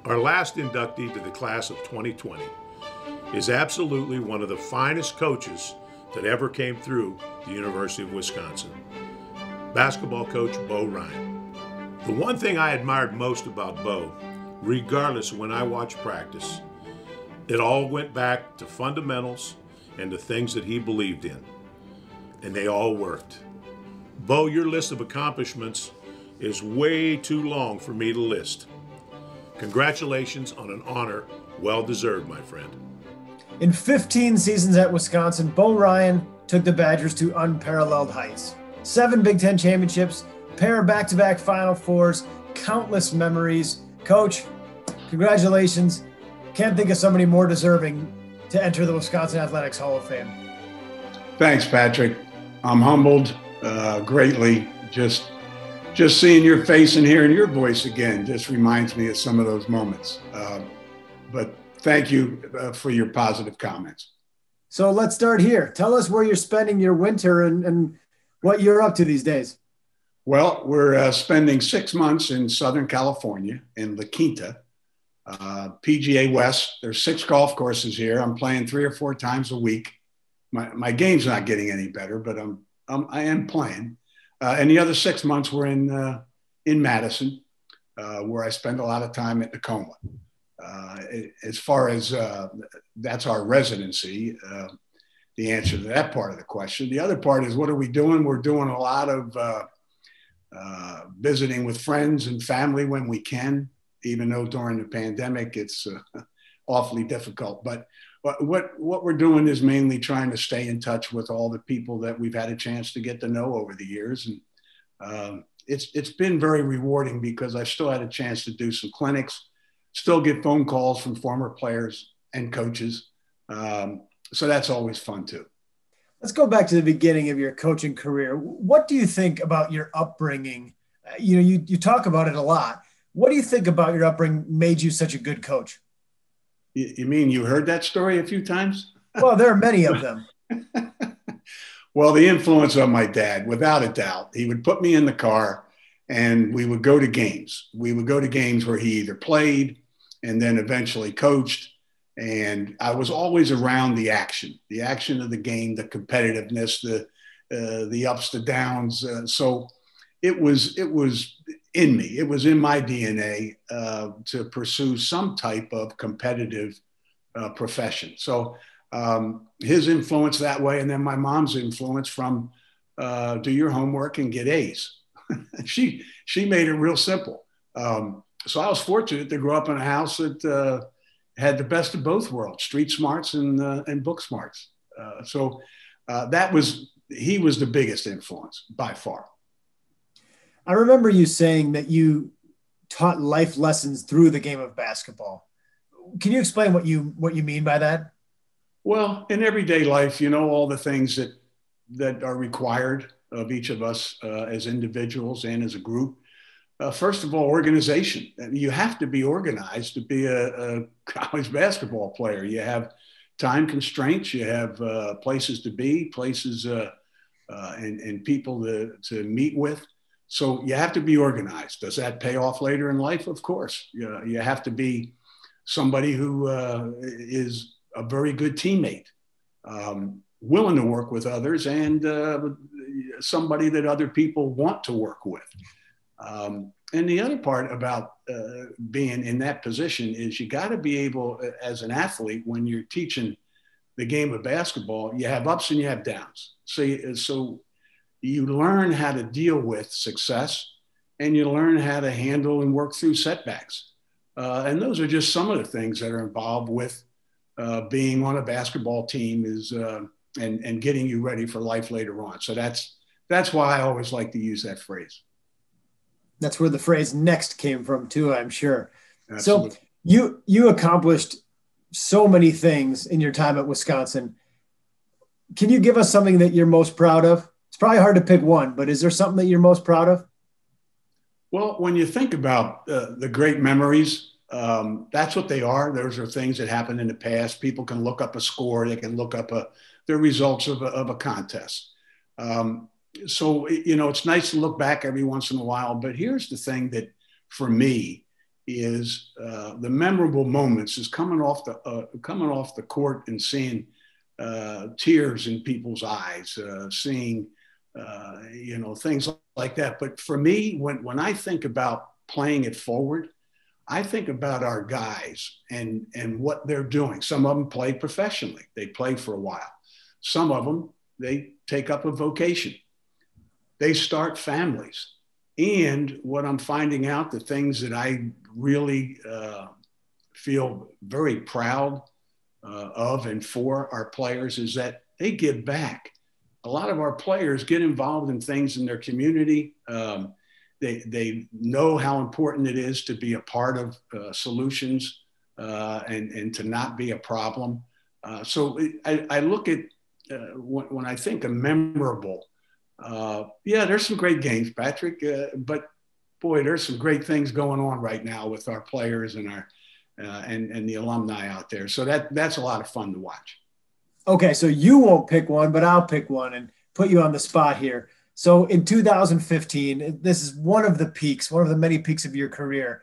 Our last inductee to the class of 2020 is absolutely one of the finest coaches that ever came through the University of Wisconsin. Basketball coach Beau Ryan. The one thing I admired most about Beau, regardless of when I watched practice, it all went back to fundamentals and the things that he believed in. And they all worked. Beau, your list of accomplishments is way too long for me to list. Congratulations on an honor well deserved, my friend. In 15 seasons at Wisconsin, Beau Ryan took the Badgers to unparalleled heights. 7 Big Ten championships, pair of back-to-back Final Fours, countless memories. Coach, congratulations. Can't think of somebody more deserving to enter the Wisconsin Athletics Hall of Fame. Thanks, Patrick. I'm humbled greatly. Just seeing your face and hearing your voice again just reminds me of some of those moments. But thank you for your positive comments. So let's start here. Tell us where you're spending your winter and what you're up to these days. Well, we're spending 6 months in Southern California in La Quinta, PGA West. There's 6 golf courses here. I'm playing 3 or 4 times a week. My game's not getting any better, but I am playing. And the other 6 months we're in Madison, where I spend a lot of time at Tacoma. As far as that's our residency, the answer to that part of the question. The other part is, what are we doing? We're doing a lot of visiting with friends and family when we can, even though during the pandemic it's awfully difficult. But what we're doing is mainly trying to stay in touch with all the people that we've had a chance to get to know over the years. And it's been very rewarding because I've still had a chance to do some clinics, still get phone calls from former players and coaches. So that's always fun too. Let's go back to the beginning of your coaching career. What do you think about your upbringing? You talk about it a lot. What do you think about your upbringing made you such a good coach? You mean you heard that story a few times? Well, there are many of them. Well, the influence of my dad, without a doubt. He would put me in the car and we would go to games. We would go to games where he either played and then eventually coached. And I was always around the action of the game, the competitiveness, the ups, the downs. So it was in me. It was in my DNA to pursue some type of competitive profession. So his influence that way, and then my mom's influence from do your homework and get A's. she made it real simple. So I was fortunate to grow up in a house that had the best of both worlds, street smarts and book smarts. So he was the biggest influence by far. I remember you saying that you taught life lessons through the game of basketball. Can you explain what you mean by that? Well, in everyday life, all the things that are required of each of us as individuals and as a group. First of all, organization. You have to be organized to be a college basketball player. You have time constraints. You have places to be, places and people to meet with. So you have to be organized. Does that pay off later in life? Of course. You have to be somebody who is a very good teammate, willing to work with others, and somebody that other people want to work with. And the other part about being in that position is you got to be able, as an athlete, when you're teaching the game of basketball, you have ups and you have downs. So you learn how to deal with success, and you learn how to handle and work through setbacks. And those are just some of the things that are involved with being on a basketball team and getting you ready for life later on. So that's why I always like to use that phrase. That's where the phrase next came from too, I'm sure. Absolutely. So you accomplished so many things in your time at Wisconsin. Can you give us something that you're most proud of? It's probably hard to pick one, but is there something that you're most proud of? Well, when you think about the great memories, that's what they are. Those are things that happened in the past. People can look up a score. They can look up the results of a contest. So, it's nice to look back every once in a while. But here's the thing that, for me, is the memorable moments is coming off the court and seeing tears in people's eyes, seeing things like that. But for me, when I think about playing it forward, I think about our guys and what they're doing. Some of them play professionally. They play for a while. Some of them, they take up a vocation. They start families. And what I'm finding out, the things that I really feel very proud of and for our players is that they give back. A lot of our players get involved in things in their community. They know how important it is to be a part of solutions and to not be a problem. So I look at when I think of memorable, there's some great games, Patrick, but boy, there's some great things going on right now with our players and our and the alumni out there. So that's a lot of fun to watch. Okay, so you won't pick one, but I'll pick one and put you on the spot here. So in 2015, this is one of the peaks, one of the many peaks of your career.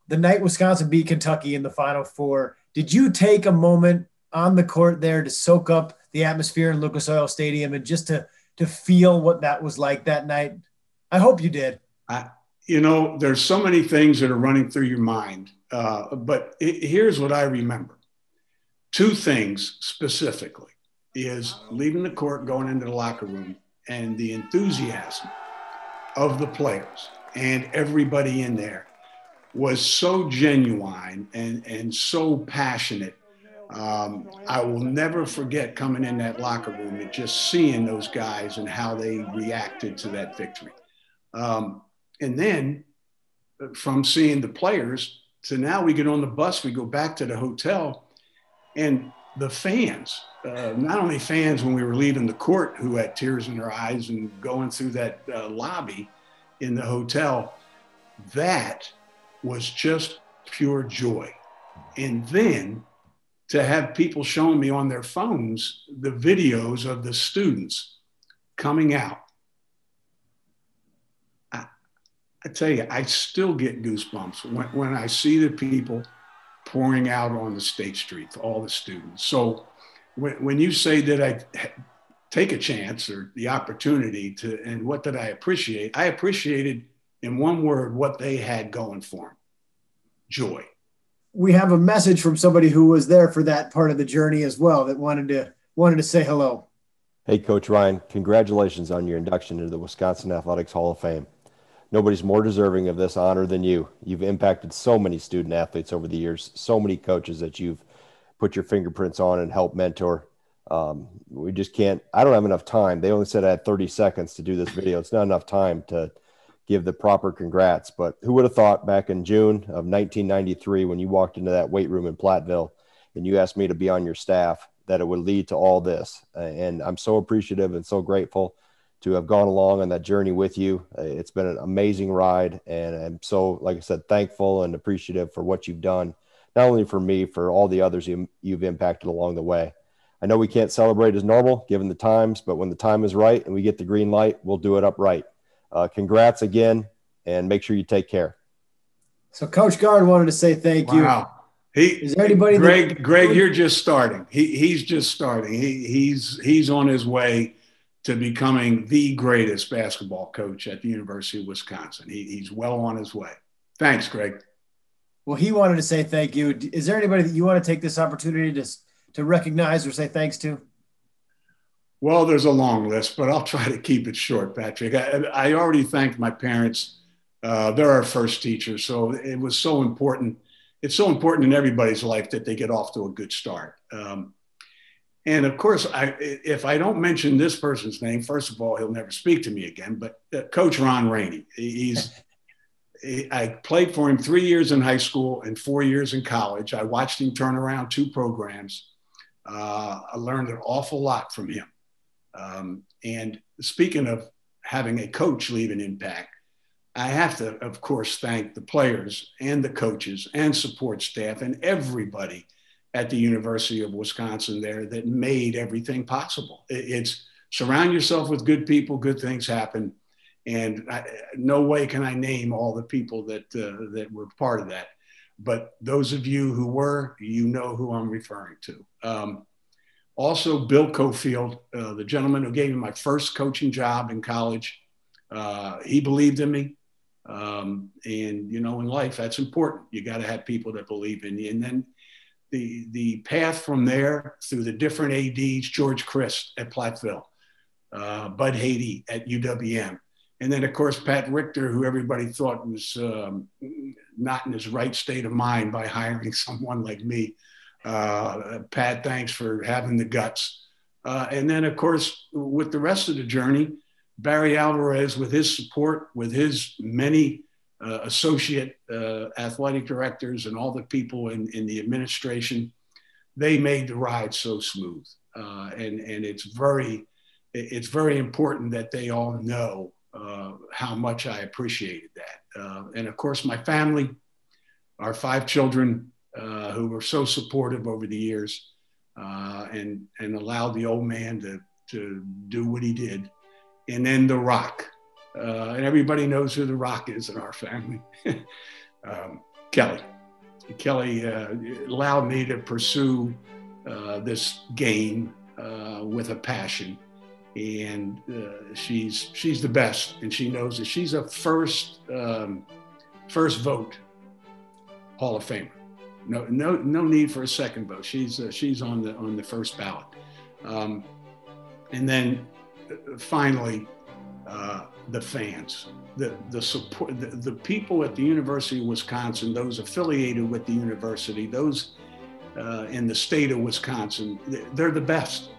The night Wisconsin beat Kentucky in the Final Four. Did you take a moment on the court there to soak up the atmosphere in Lucas Oil Stadium and just to feel what that was like that night? I hope you did. There's so many things that are running through your mind, but here's what I remember. Two things specifically is leaving the court, going into the locker room, and the enthusiasm of the players and everybody in there was so genuine and so passionate. I will never forget coming in that locker room and just seeing those guys and how they reacted to that victory. And then from seeing the players to now we get on the bus, we go back to the hotel, and the fans, not only fans when we were leaving the court who had tears in their eyes and going through that lobby in the hotel, that was just pure joy. And then to have people showing me on their phones the videos of the students coming out, I tell you, I still get goosebumps when I see the people pouring out on the State Street, all the students. So when you say that I take a chance or the opportunity to, and what did I appreciate? I appreciated, in one word, what they had going for them: joy. We have a message from somebody who was there for that part of the journey as well that wanted to say hello. Hey, Coach Ryan, congratulations on your induction into the Wisconsin Athletics Hall of Fame. Nobody's more deserving of this honor than you. You've impacted so many student athletes over the years, so many coaches that you've put your fingerprints on and helped mentor. We just can't, I don't have enough time. They only said I had 30 seconds to do this video. It's not enough time to give the proper congrats, but who would have thought back in June of 1993 when you walked into that weight room in Platteville and you asked me to be on your staff that it would lead to all this. And I'm so appreciative and so grateful to have gone along on that journey with you. It's been an amazing ride, and I'm so, like I said, thankful and appreciative for what you've done, not only for me, for all the others you've impacted along the way. I know we can't celebrate as normal given the times, but when the time is right and we get the green light, we'll do it upright. Congrats again, and make sure you take care. So Coach Gard wanted to say thank you. Wow. Is there anybody Greg, you're just starting. He's just starting. He's on his way to becoming the greatest basketball coach at the University of Wisconsin. He's well on his way. Thanks, Greg. Well, he wanted to say thank you. Is there anybody that you want to take this opportunity to recognize or say thanks to? Well, there's a long list, but I'll try to keep it short, Patrick. I already thanked my parents. They're our first teachers, so it was so important. It's so important in everybody's life that they get off to a good start. And of course, if I don't mention this person's name, first of all, he'll never speak to me again, but Coach Ron Rainey. I played for him 3 years in high school and 4 years in college. I watched him turn around 2 programs. I learned an awful lot from him. And speaking of having a coach leave an impact, I have to, of course, thank the players and the coaches and support staff and everybody at the University of Wisconsin there that made everything possible. It's surround yourself with good people, good things happen. And no way can I name all the people that were part of that. But those of you who were, you know who I'm referring to. Also, Bill Cofield, the gentleman who gave me my first coaching job in college, he believed in me. And, you know, in life, that's important. You got to have people that believe in you. And then the path from there through the different ADs, George Christ at Platteville, Bud Haiti at UWM. And then, of course, Pat Richter, who everybody thought was not in his right state of mind by hiring someone like me. Pat, thanks for having the guts. And then, of course, with the rest of the journey, Barry Alvarez, with his support, with his many associate athletic directors and all the people in the administration, they made the ride so smooth. And it's very important that they all know how much I appreciated that. And of course, my family, our 5 children, who were so supportive over the years, and allowed the old man to do what he did. And then The Rock, and everybody knows who The Rock is in our family. Kelly allowed me to pursue this game with a passion. And she's the best, and she knows that she's a first vote Hall of Famer. No need for a second vote. She's on the first ballot. And then finally, the fans, the support, the people at the University of Wisconsin, those affiliated with the university, those in the state of Wisconsin, they're the best,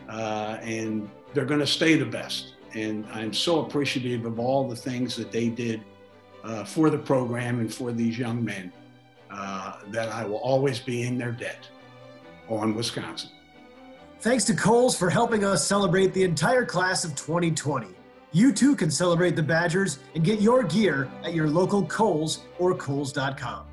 and they're going to stay the best. And I'm so appreciative of all the things that they did for the program and for these young men, that I will always be in their debt on Wisconsin. Thanks to Kohl's for helping us celebrate the entire class of 2020. You too can celebrate the Badgers and get your gear at your local Kohl's or Kohl's.com.